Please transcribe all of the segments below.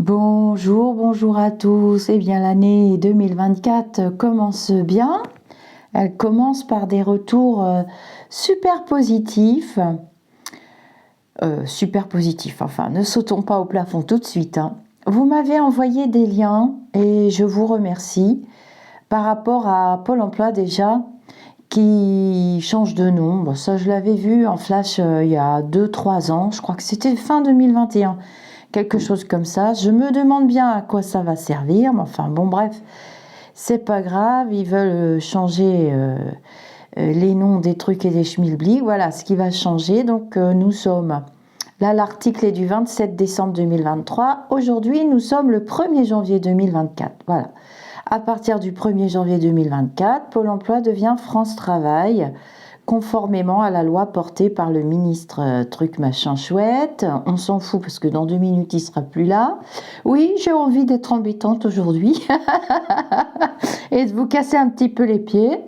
Bonjour, bonjour à tous. Eh bien, l'année 2024 commence bien. Elle commence par des retours super positifs. Enfin, ne sautons pas au plafond tout de suite, hein. Vous m'avez envoyé des liens et je vous remercie. Par rapport à Pôle emploi déjà, qui change de nom. Bon, ça, je l'avais vu en flash il y a 2-3 ans. Je crois que c'était fin 2021. Quelque chose comme ça. Je me demande bien à quoi ça va servir, mais enfin bon, bref, c'est pas grave. Ils veulent changer les noms des trucs et des schmilblick. Voilà ce qui va changer. Donc nous sommes là, l'article est du 27 décembre 2023. Aujourd'hui, nous sommes le 1er janvier 2024. Voilà. À partir du 1er janvier 2024, Pôle emploi devient France Travail, conformément à la loi portée par le ministre truc machin chouette. On s'en fout parce que dans 2 minutes, il sera plus là. Oui, j'ai envie d'être embêtante aujourd'hui et de vous casser un petit peu les pieds.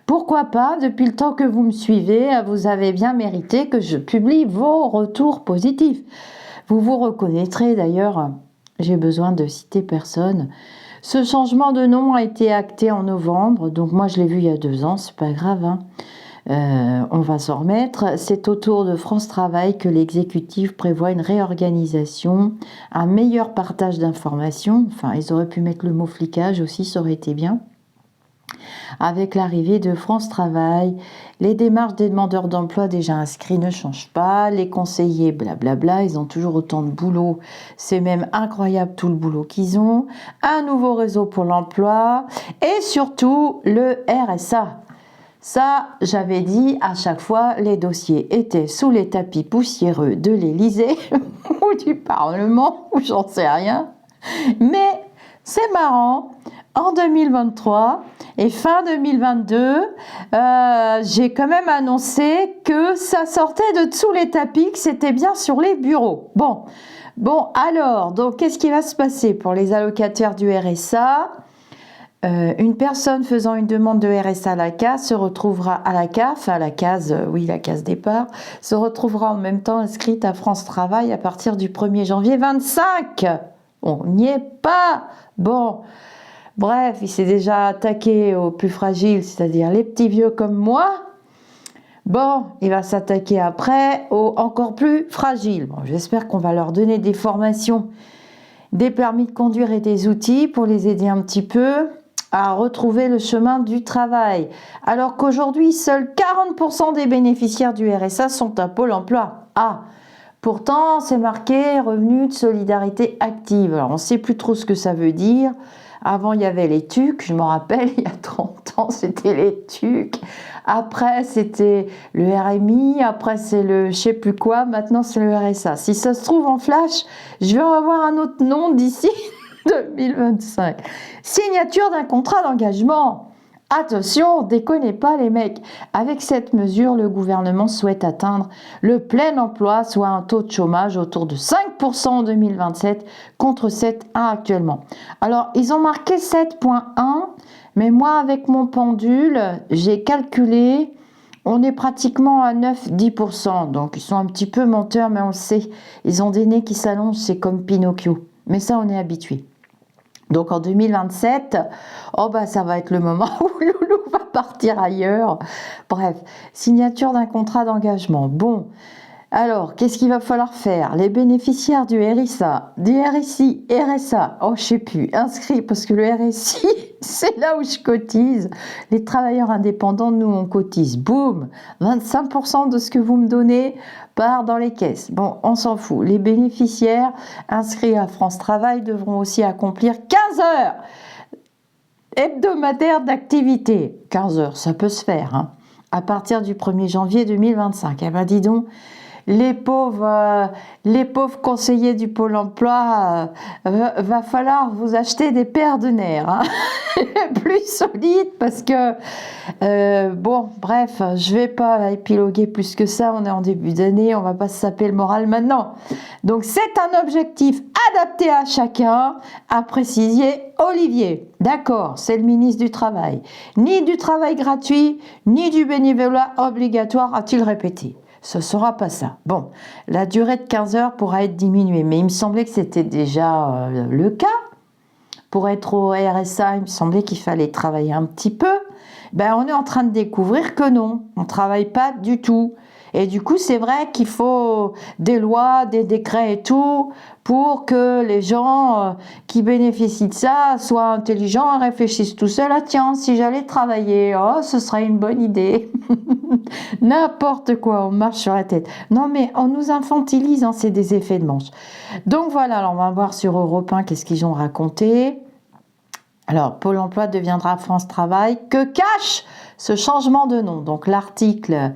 Pourquoi pas, depuis le temps que vous me suivez, vous avez bien mérité que je publie vos retours positifs. Vous vous reconnaîtrez d'ailleurs, j'ai besoin de citer personne. Ce changement de nom a été acté en novembre, donc moi je l'ai vu il y a 2 ans, c'est pas grave, hein. On va s'en remettre. C'est au tour de France Travail que l'exécutif prévoit une réorganisation, un meilleur partage d'informations. Enfin, ils auraient pu mettre le mot flicage aussi, ça aurait été bien. Avec l'arrivée de France Travail, les démarches des demandeurs d'emploi déjà inscrits ne changent pas. Les conseillers, blablabla, ils ont toujours autant de boulot. C'est même incroyable tout le boulot qu'ils ont. Un nouveau réseau pour l'emploi et surtout le RSA. Ça, j'avais dit à chaque fois, les dossiers étaient sous les tapis poussiéreux de l'Élysée ou du Parlement, ou j'en sais rien. Mais c'est marrant, en 2023 et fin 2022, j'ai quand même annoncé que ça sortait de dessous les tapis, que c'était bien sur les bureaux. Bon alors, donc qu'est-ce qui va se passer pour les allocataires du RSA ? Une personne faisant une demande de RSA à la CAF se retrouvera à la CAF, à la case, la case départ, se retrouvera en même temps inscrite à France Travail à partir du 1er janvier 25. On n'y est pas. Bon, bref, il s'est déjà attaqué aux plus fragiles, c'est-à-dire les petits vieux comme moi. Bon, il va s'attaquer après aux encore plus fragiles. Bon, j'espère qu'on va leur donner des formations, des permis de conduire et des outils pour les aider un petit peu à retrouver le chemin du travail. Alors qu'aujourd'hui, seuls 40% des bénéficiaires du RSA sont à Pôle emploi. Ah, pourtant, c'est marqué revenu de solidarité active. Alors, on ne sait plus trop ce que ça veut dire. Avant, il y avait les TUC, je me rappelle, il y a 30 ans, c'était les TUC. Après, c'était le RMI, après, c'est le je sais plus quoi, maintenant, c'est le RSA. Si ça se trouve en flash, je vais en avoir un autre nom d'ici 2025. Signature d'un contrat d'engagement. Attention, déconnez pas les mecs. Avec cette mesure, le gouvernement souhaite atteindre le plein emploi, soit un taux de chômage autour de 5% en 2027 contre 7,1 actuellement. Alors, ils ont marqué 7,1, mais moi, avec mon pendule, j'ai calculé, on est pratiquement à 9-10%. Donc, ils sont un petit peu menteurs, mais on le sait. Ils ont des nez qui s'allongent, c'est comme Pinocchio. Mais ça, on est habitué. Donc en 2027, ça va être le moment où Loulou va partir ailleurs. Bref, signature d'un contrat d'engagement. Bon, alors, qu'est-ce qu'il va falloir faire? Les bénéficiaires du RSA, du RSI, RSA, je sais plus, inscrits, parce que le RSI, c'est là où je cotise. Les travailleurs indépendants, nous, on cotise. Boum, 25% de ce que vous me donnez part dans les caisses. Bon, on s'en fout. Les bénéficiaires inscrits à France Travail devront aussi accomplir 15 heures hebdomadaires d'activité. 15 heures, ça peut se faire, hein, à partir du 1er janvier 2025. Eh ben, dis donc, les pauvres conseillers du Pôle emploi, va falloir vous acheter des paires de nerfs, hein, plus solides, parce que, bref, je vais pas épiloguer plus que ça, on est en début d'année, on va pas se saper le moral maintenant. Donc c'est un objectif adapté à chacun, a précisé Olivier. D'accord, c'est le ministre du Travail. Ni du travail gratuit, ni du bénévolat obligatoire, a-t-il répété. Ce ne sera pas ça. Bon, la durée de 15 heures pourra être diminuée, mais il me semblait que c'était déjà le cas. Pour être au RSA, il me semblait qu'il fallait travailler un petit peu. Ben, on est en train de découvrir que non, on ne travaille pas du tout. Et du coup, c'est vrai qu'il faut des lois, des décrets et tout, pour que les gens qui bénéficient de ça soient intelligents et réfléchissent tout seuls. Ah tiens, si j'allais travailler, oh, ce serait une bonne idée. N'importe quoi, on marche sur la tête. Non mais on nous infantilise, hein, c'est des effets de manche. Donc voilà, alors on va voir sur Europe 1 qu'est-ce qu'ils ont raconté. Alors, Pôle emploi deviendra France Travail. Que cache ce changement de nom? Donc l'article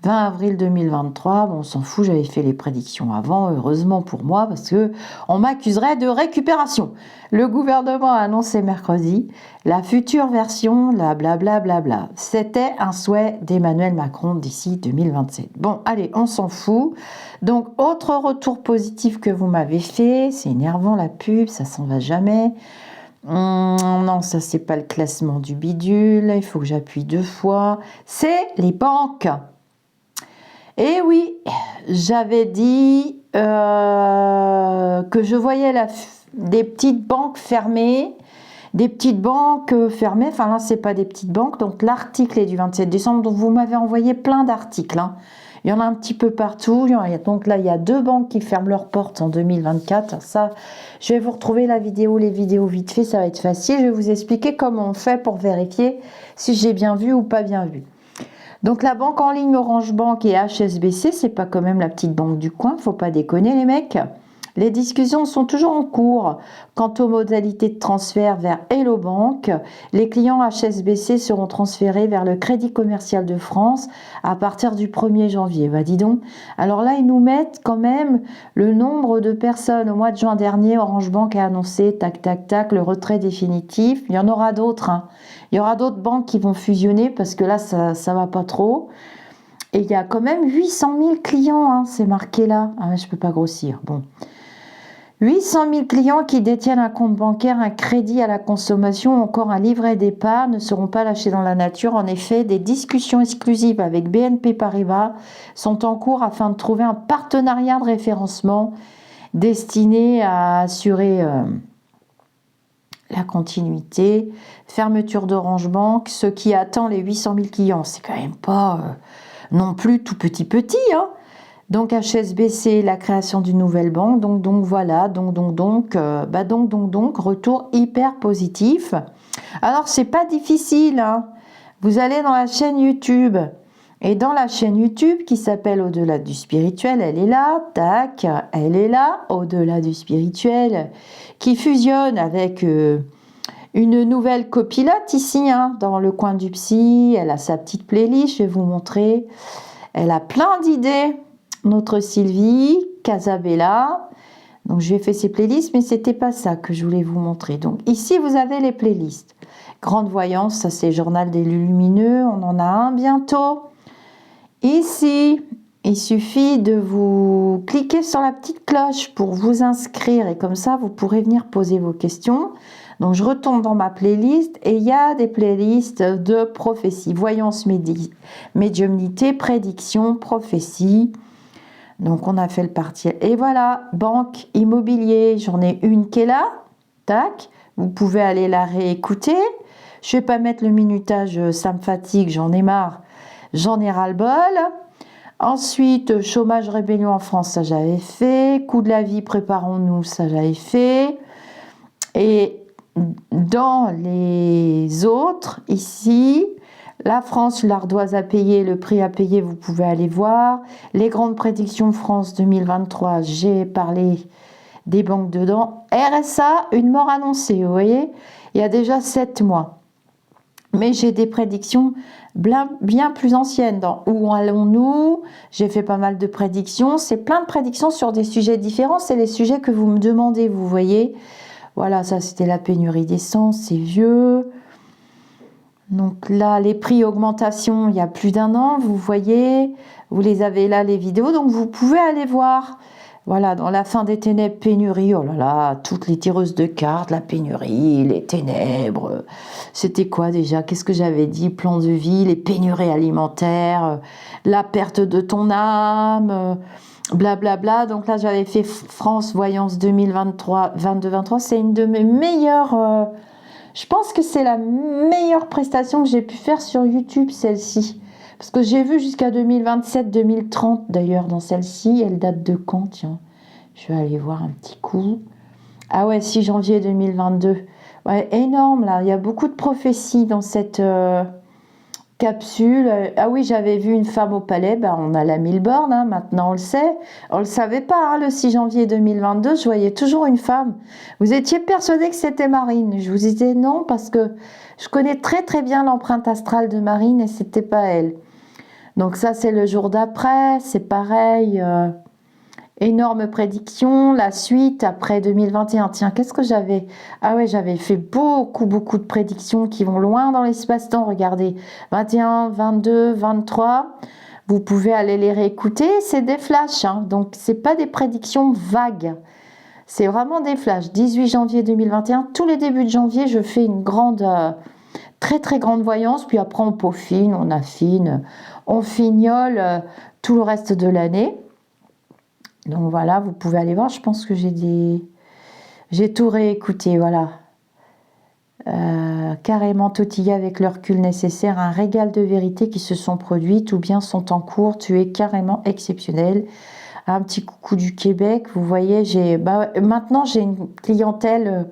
20 avril 2023, bon, on s'en fout, j'avais fait les prédictions avant, heureusement pour moi, parce que on m'accuserait de récupération. Le gouvernement a annoncé mercredi la future version, la blablabla. Bla bla bla. C'était un souhait d'Emmanuel Macron d'ici 2027. Bon, allez, on s'en fout. Donc, autre retour positif que vous m'avez fait, c'est énervant la pub, ça s'en va jamais. Non, ça c'est pas le classement du bidule, il faut que j'appuie 2 fois. C'est les banques. Et oui, j'avais dit que je voyais des petites banques fermées, enfin là c'est pas des petites banques, donc l'article est du 27 décembre, donc vous m'avez envoyé plein d'articles, hein. Il y en a un petit peu partout, donc là il y a 2 banques qui ferment leurs portes en 2024, ça je vais vous retrouver les vidéos vite fait, ça va être facile, je vais vous expliquer comment on fait pour vérifier si j'ai bien vu ou pas bien vu. Donc la banque en ligne Orange Bank et HSBC, c'est pas quand même la petite banque du coin, faut pas déconner les mecs. Les discussions sont toujours en cours quant aux modalités de transfert vers Hello Bank. Les clients HSBC seront transférés vers le Crédit Commercial de France à partir du 1er janvier. Bah dis donc. Alors là, ils nous mettent quand même le nombre de personnes. Au mois de juin dernier, Orange Bank a annoncé, tac, tac, tac, le retrait définitif. Il y en aura d'autres, hein. Il y aura d'autres banques qui vont fusionner parce que là, ça va pas trop. Et il y a quand même 800 000 clients, hein, c'est marqué là. Ah, je peux pas grossir. Bon. 800 000 clients qui détiennent un compte bancaire, un crédit à la consommation ou encore un livret d'épargne ne seront pas lâchés dans la nature. En effet, des discussions exclusives avec BNP Paribas sont en cours afin de trouver un partenariat de référencement destiné à assurer la continuité. Fermeture d'Orange Bank, ce qui attend les 800 000 clients, c'est quand même pas non plus tout petit, hein. Donc HSBC, la création d'une nouvelle banque, donc voilà, donc, retour hyper positif. Alors c'est pas difficile, hein. Vous allez dans la chaîne YouTube, et dans la chaîne YouTube qui s'appelle Au-delà du spirituel, elle est là, tac, elle est là, Au-delà du spirituel, qui fusionne avec une nouvelle copilote ici, hein, dans le coin du psy, elle a sa petite playlist, je vais vous montrer, elle a plein d'idées. Notre Sylvie, Casabella. Donc, je lui ai fait ses playlists, mais c'était pas ça que je voulais vous montrer. Donc, ici, vous avez les playlists. Grande voyance, ça c'est Journal des lumineux. On en a un bientôt. Ici, il suffit de vous cliquer sur la petite cloche pour vous inscrire. Et comme ça, vous pourrez venir poser vos questions. Donc, je retourne dans ma playlist et il y a des playlists de prophétie. Voyance, médiumnité, prédiction, prophétie. Donc, on a fait le partiel. Et voilà, banque, immobilier, j'en ai une qui est là. Tac, vous pouvez aller la réécouter. Je ne vais pas mettre le minutage, ça me fatigue, j'en ai marre. J'en ai ras-le-bol. Ensuite, chômage, rébellion en France, ça j'avais fait. Coût de la vie, préparons-nous, ça j'avais fait. Et dans les autres, ici... La France, l'ardoise à payer, le prix à payer, vous pouvez aller voir. Les grandes prédictions France 2023, j'ai parlé des banques dedans. RSA, une mort annoncée, vous voyez, il y a déjà 7 mois. Mais j'ai des prédictions bien plus anciennes. Dans Où allons-nous? J'ai fait pas mal de prédictions. C'est plein de prédictions sur des sujets différents. C'est les sujets que vous me demandez, vous voyez. Voilà, ça c'était la pénurie d'essence, c'est vieux. Donc là, les prix augmentation, il y a plus d'1 an, vous voyez, vous les avez là, les vidéos, donc vous pouvez aller voir. Voilà, dans la fin des ténèbres, pénurie, oh là là, toutes les tireuses de cartes, la pénurie, les ténèbres. C'était quoi déjà? Qu'est-ce que j'avais dit? Plan de vie, les pénuries alimentaires, la perte de ton âme, blablabla. Donc là, j'avais fait France Voyance 2023, 22-23. C'est une de mes meilleures. Je pense que c'est la meilleure prestation que j'ai pu faire sur YouTube, celle-ci. Parce que j'ai vu jusqu'à 2027-2030 d'ailleurs dans celle-ci. Elle date de quand? Tiens, je vais aller voir un petit coup. Ah ouais, 6 janvier 2022. Ouais, énorme là. Il y a beaucoup de prophéties dans cette capsule. Ah oui, j'avais vu une femme au palais. Ben, on a la Milborn, hein, maintenant on le sait. On le savait pas, hein, le 6 janvier 2022. Je voyais toujours une femme. Vous étiez persuadé que c'était Marine. Je vous disais non parce que je connais très très bien l'empreinte astrale de Marine et c'était pas elle. Donc ça, c'est le jour d'après, c'est pareil. Énorme prédiction, la suite après 2021. Tiens, qu'est-ce que j'avais? Ah ouais, j'avais fait beaucoup de prédictions qui vont loin dans l'espace-temps. Regardez, 21, 22, 23. Vous pouvez aller les réécouter. C'est des flashs, hein, donc c'est pas des prédictions vagues. C'est vraiment des flashs. 18 janvier 2021, tous les débuts de janvier, je fais une grande... très très grande voyance, puis après on peaufine, on affine, on fignole tout le reste de l'année. Donc voilà, vous pouvez aller voir, je pense que j'ai tout réécouté, voilà. Carrément tortillé avec le recul nécessaire, un régal de vérités qui se sont produites ou bien sont en cours, tu es carrément exceptionnel. Un petit coucou du Québec, vous voyez, maintenant j'ai une clientèle...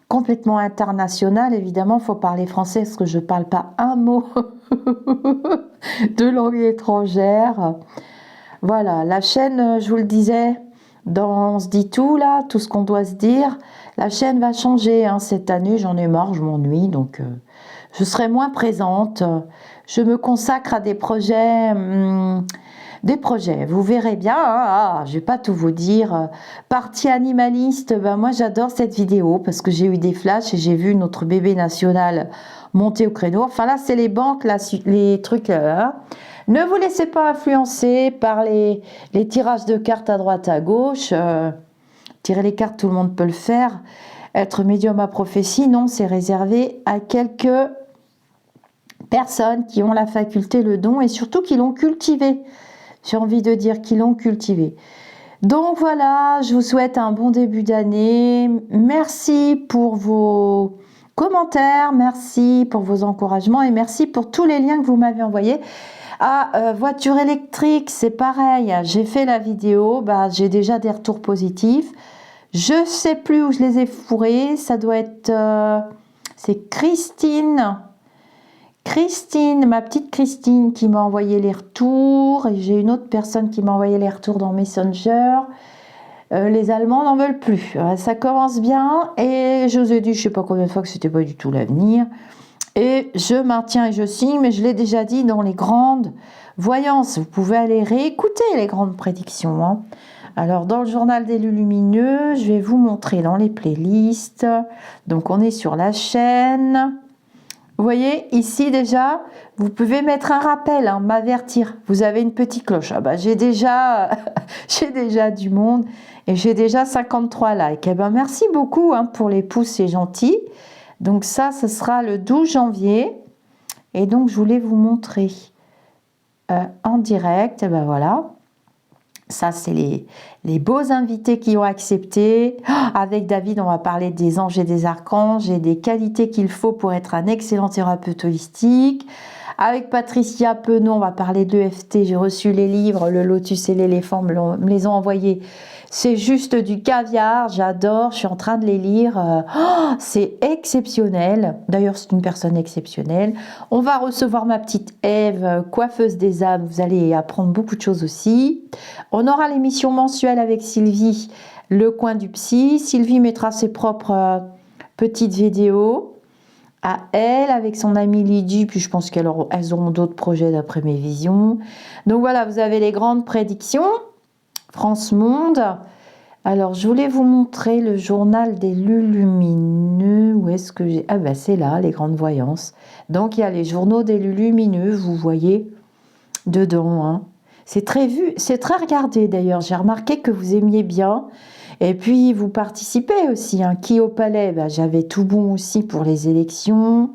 complètement international, évidemment, il faut parler français parce que je ne parle pas un mot de langue étrangère. Voilà, la chaîne, je vous le disais, dans On se dit tout, là, tout ce qu'on doit se dire, la chaîne va changer, hein, cette année, j'en ai marre, je m'ennuie, donc je serai moins présente. Je me consacre à des projets... vous verrez bien, hein, je vais pas tout vous dire. Partie animaliste, ben moi j'adore cette vidéo parce que j'ai eu des flashs et j'ai vu notre bébé national monter au créneau. Enfin là c'est les banques, là, les trucs. Hein. Ne vous laissez pas influencer par les tirages de cartes à droite à gauche. Tirer les cartes, tout le monde peut le faire. Être médium à prophétie, non, c'est réservé à quelques personnes qui ont la faculté, le don et surtout qui l'ont cultivé. J'ai envie de dire qu'ils l'ont cultivé. Donc voilà, je vous souhaite un bon début d'année. Merci pour vos commentaires, merci pour vos encouragements et merci pour tous les liens que vous m'avez envoyés. Ah, voiture électrique, c'est pareil. J'ai fait la vidéo, j'ai déjà des retours positifs. Je sais plus où je les ai fourrés. Ça doit être... c'est Christine, ma petite Christine qui m'a envoyé les retours. Et j'ai une autre personne qui m'a envoyé les retours dans Messenger. Les Allemands n'en veulent plus. Ça commence bien. Et je vous ai dit, je ne sais pas combien de fois que c'était pas du tout l'avenir. Et je maintiens et je signe, mais je l'ai déjà dit dans les grandes voyances. Vous pouvez aller réécouter les grandes prédictions. Hein. Alors, dans le journal des lumineux, je vais vous montrer dans les playlists. Donc, on est sur la chaîne. Vous voyez, ici déjà, vous pouvez mettre un rappel, hein, m'avertir. Vous avez une petite cloche. Ah j'ai déjà du monde et j'ai déjà 53 likes. Eh ben, merci beaucoup, hein, pour les pouces, c'est gentil. Donc ça, ce sera le 12 janvier. Et donc, je voulais vous montrer en direct. Et ben voilà. Ça, c'est les beaux invités qui ont accepté. Avec David, on va parler des anges et des archanges et des qualités qu'il faut pour être un excellent thérapeute holistique. Avec Patricia Penaud, on va parler de l'EFT. J'ai reçu les livres, le Lotus et l'éléphant me les ont envoyés. C'est juste du caviar, j'adore, je suis en train de les lire. C'est exceptionnel. D'ailleurs, c'est une personne exceptionnelle. On va recevoir ma petite Ève, coiffeuse des âmes. Vous allez apprendre beaucoup de choses aussi. On aura l'émission mensuelle avec Sylvie, le coin du psy. Sylvie mettra ses propres petites vidéos à elle, avec son amie Lydie, puis je pense qu'elles auront d'autres projets d'après mes visions. Donc voilà, vous avez les grandes prédictions, France Monde. Alors, je voulais vous montrer le journal des lumineux. Où est-ce que j'ai... Ah ben, c'est là, les grandes voyances. Donc, il y a les journaux des lumineux, vous voyez, dedans. Hein. C'est très vu, c'est très regardé d'ailleurs. J'ai remarqué que vous aimiez bien. Et puis, vous participez aussi. Hein. Qui au palais? Ben, j'avais tout bon aussi pour les élections.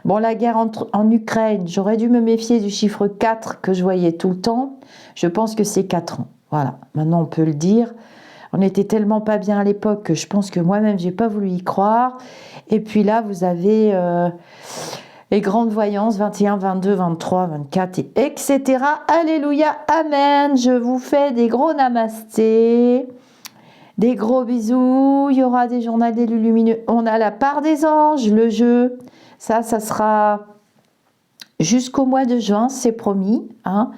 Bon, la guerre en Ukraine, j'aurais dû me méfier du chiffre 4 que je voyais tout le temps. Je pense que c'est 4 ans. Voilà, maintenant on peut le dire. On était tellement pas bien à l'époque que je pense que moi-même, j'ai pas voulu y croire. Et puis là, vous avez les grandes voyances 21, 22, 23, 24, etc. Alléluia, amen. Je vous fais des gros namastés. Des gros bisous, il y aura des journaux d'élus lumineux. On a la part des anges, le jeu. Ça sera jusqu'au mois de juin, c'est promis. Hein.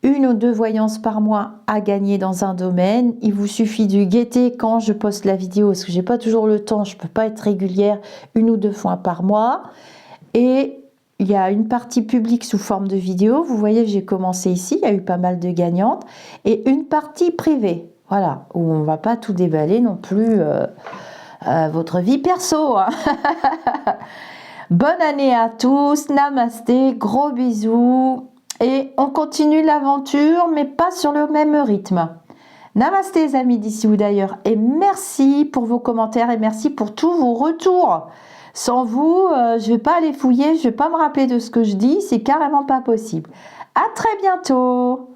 1 ou 2 voyances par mois à gagner dans un domaine. Il vous suffit de guetter quand je poste la vidéo, parce que j'ai pas toujours le temps, je peux pas être régulière 1 ou 2 fois par mois. Et il y a une partie publique sous forme de vidéo. Vous voyez, j'ai commencé ici, il y a eu pas mal de gagnantes. Et une partie privée. Voilà, où on ne va pas tout déballer non plus votre vie perso. Hein. Bonne année à tous, namasté, gros bisous. Et on continue l'aventure, mais pas sur le même rythme. Namasté les amis d'ici ou d'ailleurs. Et merci pour vos commentaires et merci pour tous vos retours. Sans vous, je ne vais pas aller fouiller, je ne vais pas me rappeler de ce que je dis. C'est carrément pas possible. À très bientôt.